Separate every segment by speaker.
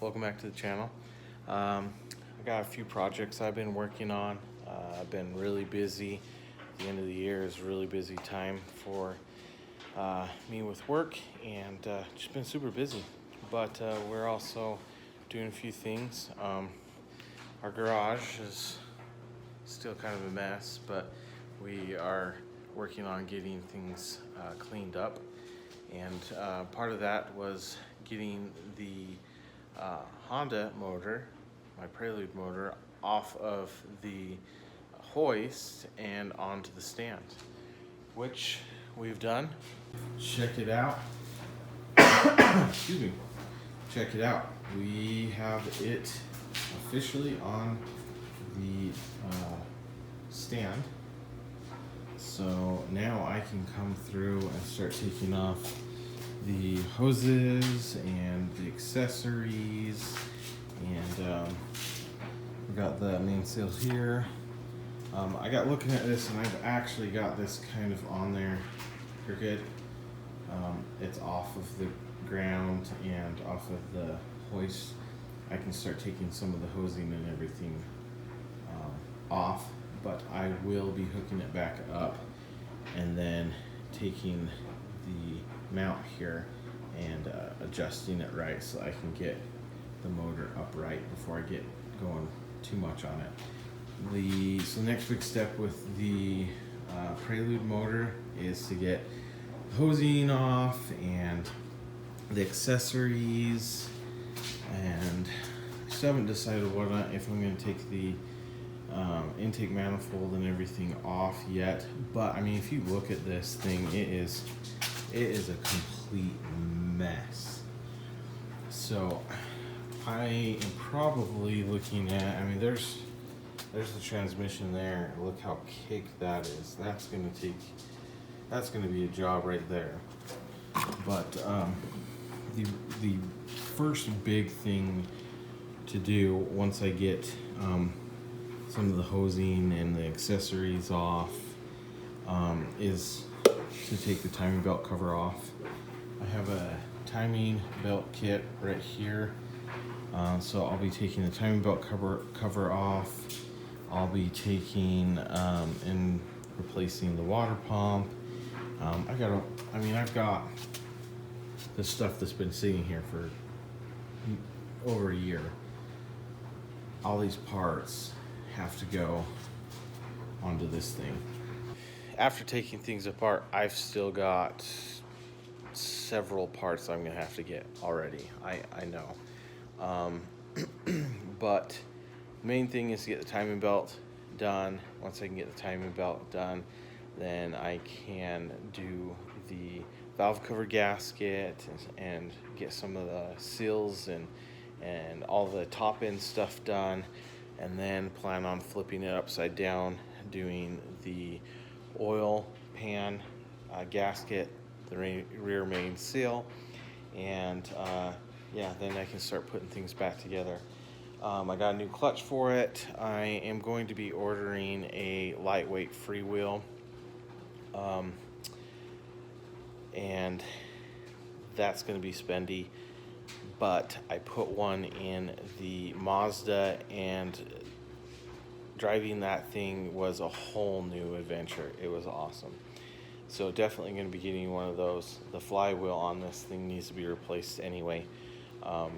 Speaker 1: welcome back to the channel. I got a few projects I've been working on. I've been really busy. The end of the year is a really busy time for me with work, and just been super busy. But we're also doing a few things. Our garage is still kind of a mess, but we are working on getting things cleaned up. And part of that was getting the Honda motor, my Prelude motor, off of the hoist and onto the stand, which we've done. Check it out. Excuse me. Check it out. We have it officially on the stand. So now I can come through and start taking off the hoses and the accessories, and we got the mainsail here. I got looking at this, and I've actually got this kind of on there crooked. It's off of the ground and off of the hoist. I can start taking some of the hosing and everything off, but I will be hooking it back up and then taking the mount here and adjusting it right so I can get the motor upright before I get going too much on it. So the next big step with the Prelude motor is to get hosing off and the accessories, and I still haven't decided if I'm going to take the intake manifold and everything off yet. But I mean, if you look at this thing, it is a complete mess. So I am probably looking at, I mean, there's the transmission there. Look how caked that is. That's going to be a job right there. But the first big thing to do once I get some of the hosing and the accessories off is to take the timing belt cover off. I have a timing belt kit right here, so I'll be taking the timing belt cover off. I'll be taking and replacing the water pump. I've got the stuff that's been sitting here for over a year. All these parts have to go onto this thing. After taking things apart, I've still got several parts I'm gonna have to get already. I know. But the main thing is to get the timing belt done. Once I can get the timing belt done, then I can do the valve cover gasket and get some of the seals and all the top end stuff done, and then plan on flipping it upside down, doing the oil pan gasket, the rear main seal, and then I can start putting things back together. I got a new clutch for it. I am going to be ordering a lightweight freewheel, and that's going to be spendy, but I put one in the Mazda, and driving that thing was a whole new adventure. It was awesome. So definitely going to be getting one of those. The flywheel on this thing needs to be replaced anyway. We're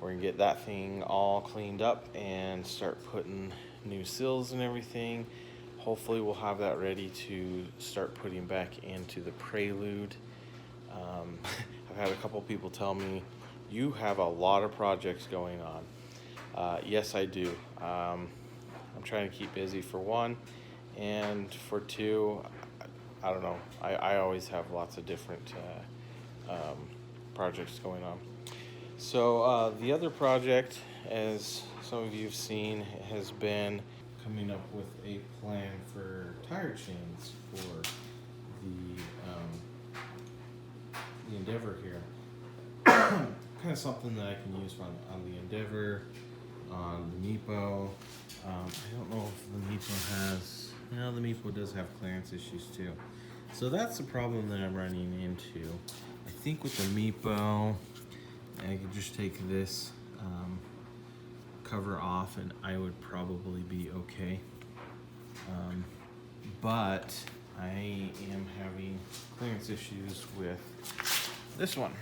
Speaker 1: going to get that thing all cleaned up and start putting new seals and everything. Hopefully we'll have that ready to start putting back into the Prelude. I've had a couple people tell me, you have a lot of projects going on. Yes, I do. I'm trying to keep busy for one, and for two, I don't know. I always have lots of different projects going on. So the other project, as some of you have seen, has been coming up with a plan for tire chains for the Endeavor here. Kind of something that I can use on the Endeavor, on the Meepo. I don't know if the Meepo has, the Meepo does have clearance issues too. So that's the problem that I'm running into. I think with the Meepo, I could just take this cover off and I would probably be okay. But I am having clearance issues with this one.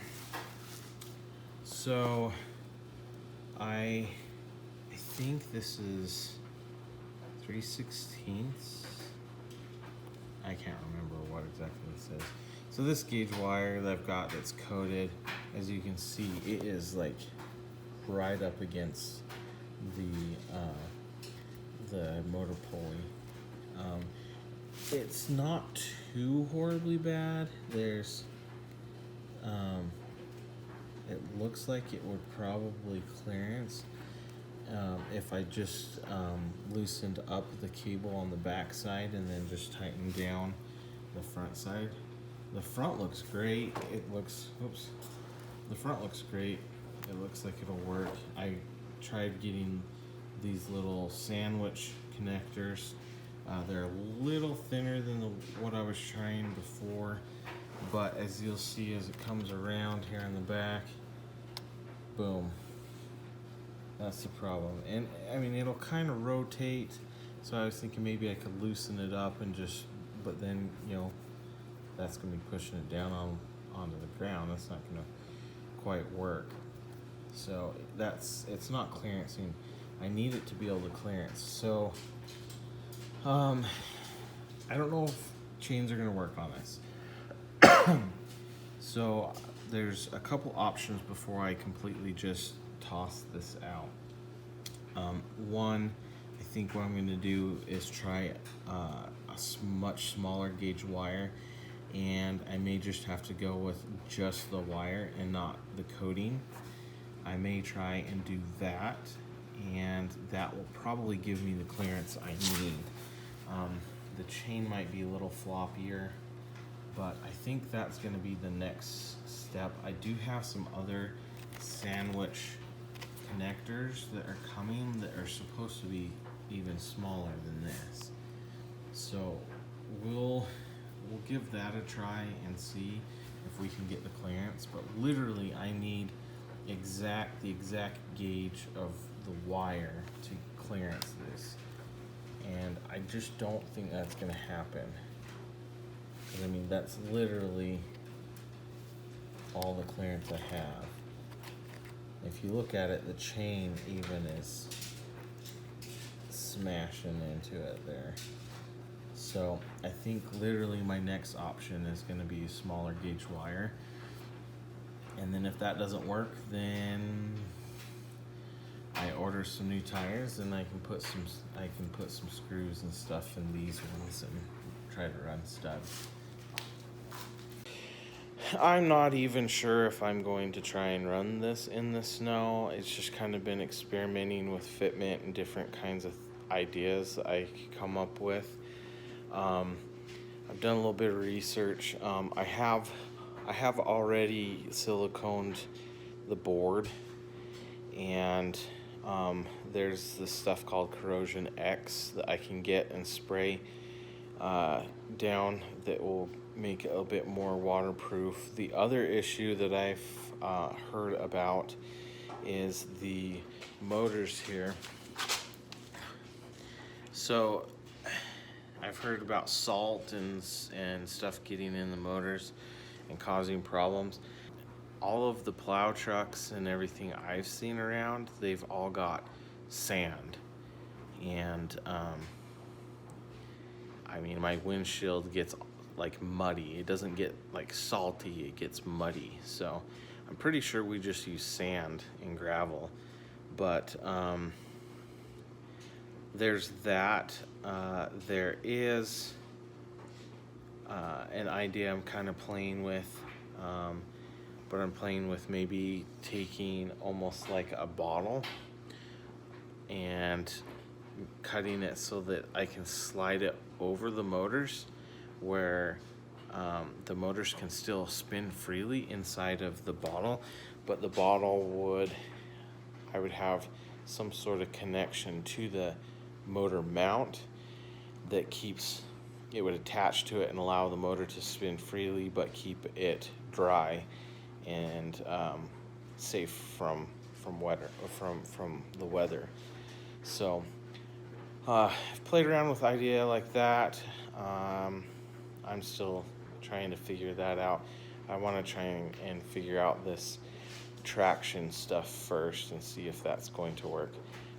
Speaker 1: So I think this is 3/16. I can't remember what exactly it says. So this gauge wire that I've got that's coated, as you can see, it is like right up against the motor pulley. It's not too horribly bad. There's it looks like it would probably clearance if I just loosened up the cable on the back side and then just tightened down the front side. The front looks great. The front looks great. It looks like it'll work. I tried getting these little sandwich connectors. They're a little thinner than what I was trying before, but as you'll see as it comes around here in the back, boom. That's the problem. And I mean, it'll kind of rotate, so I was thinking maybe I could loosen it up and just, but then, you know, that's gonna be pushing it down onto the ground. That's not gonna quite work. So it's not clearancing. I need it to be able to clearance. So I don't know if chains are gonna work on this. So there's a couple options before I completely just toss this out. One, I think what I'm gonna do is try a much smaller gauge wire, and I may just have to go with just the wire and not the coating. I may try and do that, and that will probably give me the clearance I need. The chain might be a little floppier, but I think that's going to be the next step. I do have some other sandwich connectors that are coming that are supposed to be even smaller than this. So we'll give that a try and see if we can get the clearance. But literally, I need the exact gauge of the wire to clearance this, and I just don't think that's gonna happen. I mean, that's literally all the clearance I have. If you look at it, the chain even is smashing into it there. So I think literally my next option is going to be a smaller gauge wire. And then if that doesn't work, then I order some new tires and I can put some screws and stuff in these ones and try to run studs. I'm not even sure if I'm going to try and run this in the snow. It's just kind of been experimenting with fitment and different kinds of ideas I could come up with. I've done a little bit of research. I have already siliconed the board, and there's this stuff called Corrosion X that I can get and spray down that will make it a bit more waterproof. The other issue that I've heard about is the motors here. So I've heard about salt and stuff getting in the motors and causing problems. All of the plow trucks and everything I've seen around, they've all got sand. And I mean, my windshield gets like muddy. It doesn't get like salty, it gets muddy. So I'm pretty sure we just use sand and gravel. But there's that. There is an idea I'm kind of playing with, but I'm playing with maybe taking almost like a bottle and cutting it so that I can slide it over the motors, where the motors can still spin freely inside of the bottle, but the bottle I would have some sort of connection to the motor mount that it would attach to it and allow the motor to spin freely but keep it dry. and safe from the weather. So I've played around with idea like that. I'm still trying to figure that out. I want to try and figure out this traction stuff first and see if that's going to work.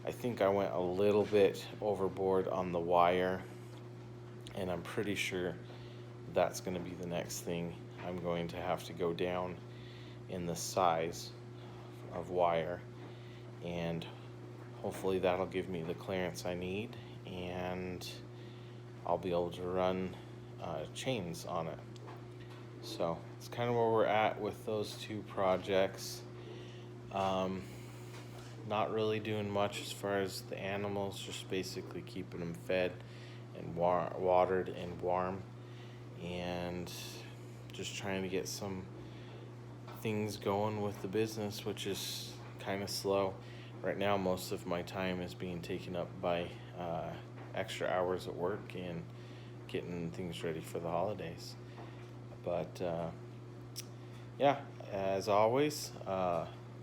Speaker 1: I think I went a little bit overboard on the wire, and I'm pretty sure that's going to be the next thing. I'm going to have to go down in the size of wire, and hopefully that'll give me the clearance I need, and I'll be able to run chains on it. So it's kind of where we're at with those two projects. Not really doing much as far as the animals, just basically keeping them fed and watered and warm, and just trying to get some things going with the business, which is kind of slow. Right now, most of my time is being taken up by extra hours at work and getting things ready for the holidays. But yeah, as always,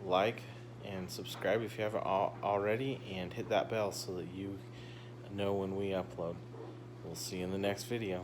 Speaker 1: like and subscribe if you haven't already, and hit that bell so that you know when we upload. We'll see you in the next video.